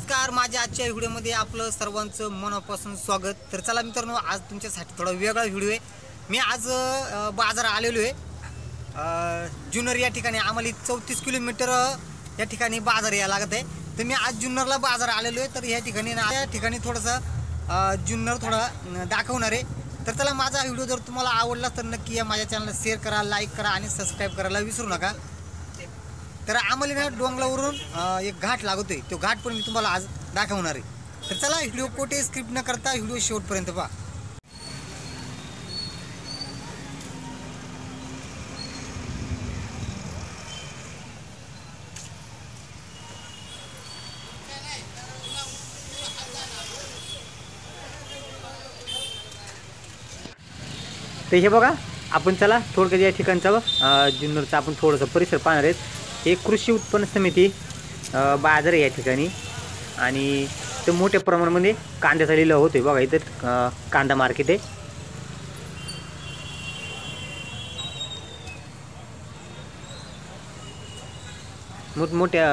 नमस्कार, माझ्या आजच्या व्हिडिओमध्ये आपलं सर्वांचं मनापासून स्वागत। तर चला मित्रांनो, आज तुमच्यासाठी थोडा वेगळा व्हिडिओ आहे। मी आज बाजार आलेलो आहे जुन्नर या ठिकाणी। आम्हाला 34 किलोमीटर या ठिकाणी बाजार यायला लागत आहे। तर मी आज जुन्नरला बाजार आलेलो आहे। तर या ठिकाणी थोडंसं जुन्नर थोडा दाखवणार आहे। तर चला, माझा व्हिडिओ जर तुम्हाला आवडला तर नक्की या माझ्या चॅनलला शेअर करा, लाईक करा आणि सबस्क्राईब करायला विसरू नका। तर आम्हाला ना डोंगरावरून एक घाट लागतोय, तो घाट पण मी तुम्हाला आज दाखवणार आहे। तर चला, व्हिडिओ कोठे स्किप न करता व्हिडिओ शेवटपर्यंत पहा। तर हे बघा, आपण चला थोडक्यात या ठिकाणचा जुन्नरचा आपण थोडंसं परिसर पाहणार आहेत। हे कृषी उत्पन्न समिती बाजार आहे या ठिकाणी आणि ते मोठ्या प्रमाणामध्ये कांद्याचा लिलाव होतोय। बघा, इथं कांदा मार्केट आहे। मोठमोठ्या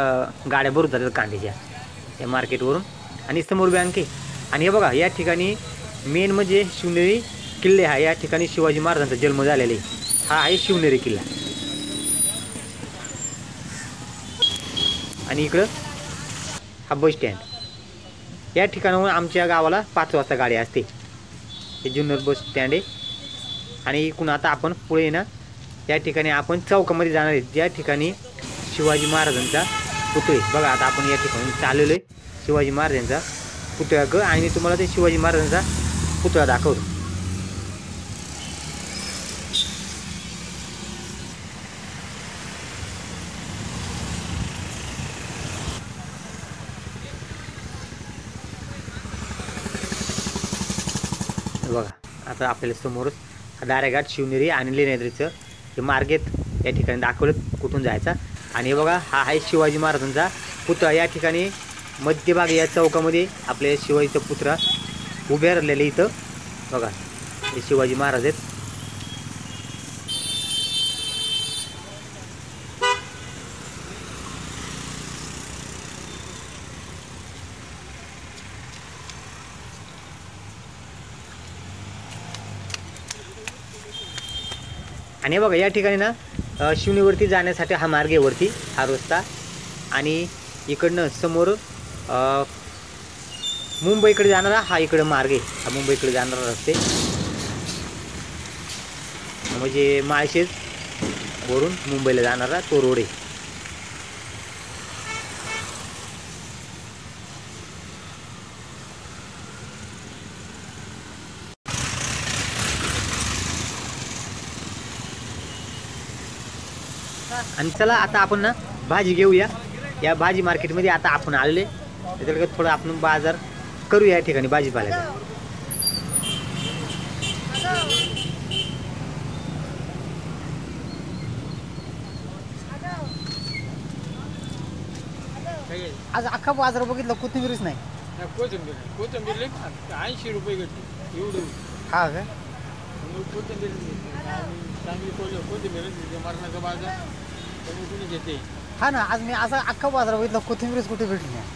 गाड्या भरून जातात कांद्याच्या या मार्केटवरून आणि समोर बँक आहे। आणि हे बघा, या ठिकाणी मेन म्हणजे शिवनेरी किल्ले हा या ठिकाणी शिवाजी महाराजांचा जन्म झालेला आहे। हा आहे शिवनेरी किल्ला। आणि इकडं हा बस स्टँड। या ठिकाणाहून आमच्या गावाला 5 वाजता गाडी असते। हे जुन्नर बस स्टँड आहे। आणि इकडून आता आपण पुढे ना या ठिकाणी आपण चौकामध्ये जाणार आहे, ज्या ठिकाणी शिवाजी महाराजांचा पुतळे। बघा, आता आपण या ठिकाणी चाललेलो आहे शिवाजी महाराजांचा पुतळा आणि मी तुम्हाला ते शिवाजी महाराजांचा पुतळा दाखवतो। बघा, आता आपल्याला समोरच दारेघाट, शिवनेरी आणि लेण्याद्रीचं हे मार्ग आहेत या ठिकाणी दाखवलं कुठून जायचा। आणि हे बघा, हा आहे शिवाजी महाराजांचा पुतळा। या ठिकाणी मध्यभागी या चौकामध्ये आपले शिवाजीचा पुतळा उभे राहिलेले इथं बघा, हे शिवाजी महाराज आहेत। आणि बघा, या ठिकाणी ना शिवनेरीवरती जाण्यासाठी हा मार्ग आहे, वरती हा रस्ता। आणि इकडनं समोर मुंबईकडे जाणारा हा इकडं मार्ग आहे, हा मुंबईकडे जाणारा रस्ते म्हणजे माळशेज वरून मुंबईला जाणारा तो रोड आहे। आणि चला, आता आपण ना भाजी घेऊया। या भाजी मार्केटमध्ये आता आपण आलेले, त्याच्याकडे थोडं आपण बाजार करूया या ठिकाणी भाजीपाल्याचा। आज अख्खा बाजार बघितलं, कोथिंबीरच नाही। कोथिंबीर 80 रुपये घेतली एवढं। हा का? कोथिंबीर चांगली कोथिंबीर मरणाचा बाजार कोणी घेते। हा ना, आज मी असा अख्खा बाजार बघितलं, कोथिंबीरच कुठे भेटली नाही।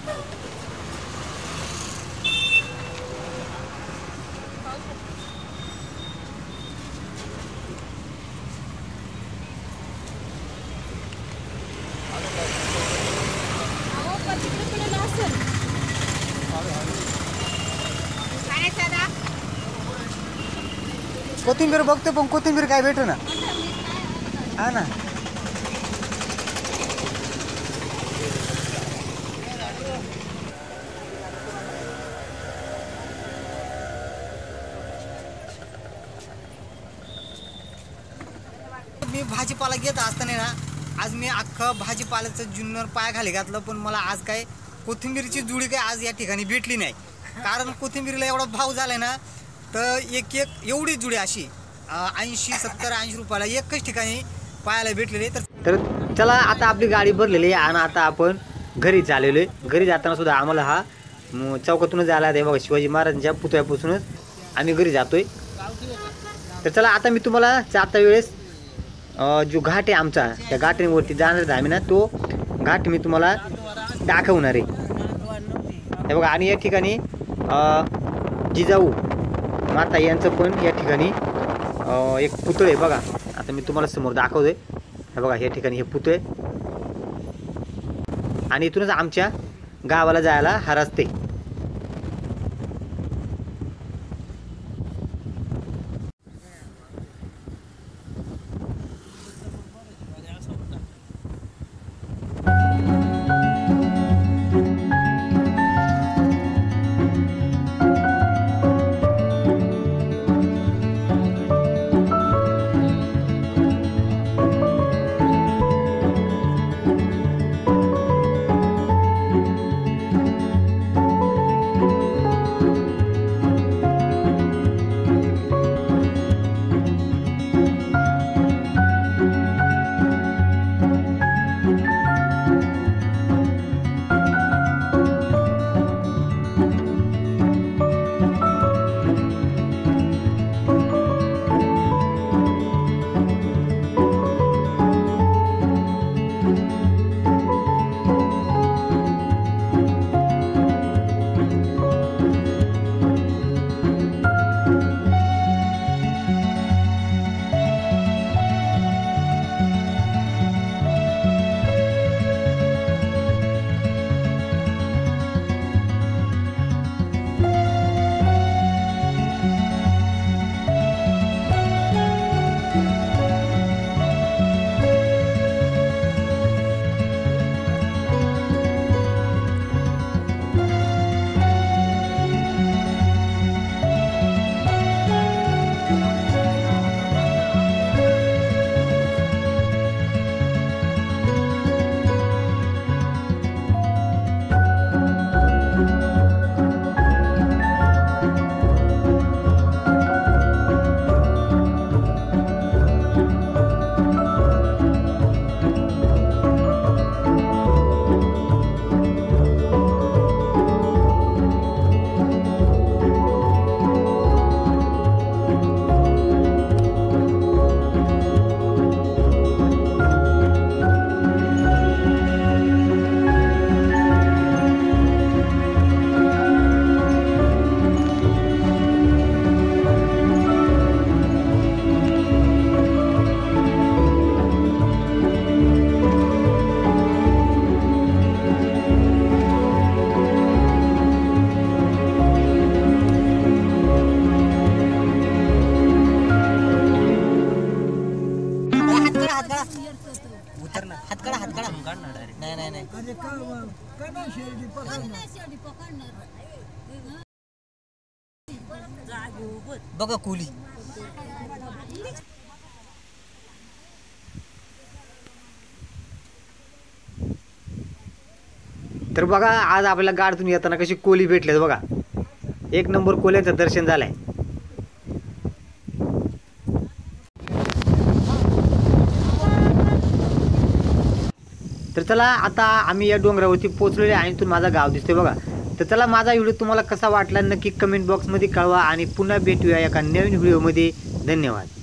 कोथिंबीर बघतो पण कोथिंबीर काय भेटू ना। हा ना, मी भाजीपाला घेत असताना ना आज मी अख्खं भाजीपाल्याचं जुन्नर पायाखाली घातलं, पण मला आज काय कोथिंबीरची जुडी काय आज या ठिकाणी भेटली नाही। कारण कोथिंबीरला एवढा भाव झालाय ना, तर एक एवढी जुडी अशी 80, 70, 80 रुपयाला एकच ठिकाणी पाहायला भेटलेली। तर चला, आता आपली गाडी भरलेली आहे आणि आता आपण घरी चाललेलो आहे। घरी जाताना सुद्धा आम्हाला हा चौकातूनच जायला आहे। बघा, शिवाजी महाराजांच्या पुतळ्यापासूनच आम्ही घरी जातोय। तर चला, आता मी तुम्हाला जाता वेळेस जो घाट आहे आमचा, त्या घाटावरती जाणार आहे आम्ही ना, तो घाट मी तुम्हाला दाखवणार आहे। हे बघा. आणि या ठिकाणी जिजाऊ माता यांचं पण या ठिकाणी एक पुतळे आहे बघा. आता मी तुम्हाला समोर दाखवतोय. हे बघा या ठिकाणी हे पुतळे आणि इथूनच आमच्या गावाला जायला हा रस्ते. बघा कोली. तर बघा आज आपल्याला गाडतून येताना कशी कोली भेटले बघा. एक नंबर कोल्यांचं दर्शन झालंय. तर चला आता आम्ही या डोंगरावरती पोहोचलेले आणि इथून माझा गाव दिसतोय बघा. तर चला माझा व्हिडिओ तुम्हाला कसा वाटला नक्की कमेंट बॉक्समध्ये कळवा आणि पुन्हा भेटूया एका नवीन व्हिडिओमध्ये. धन्यवाद.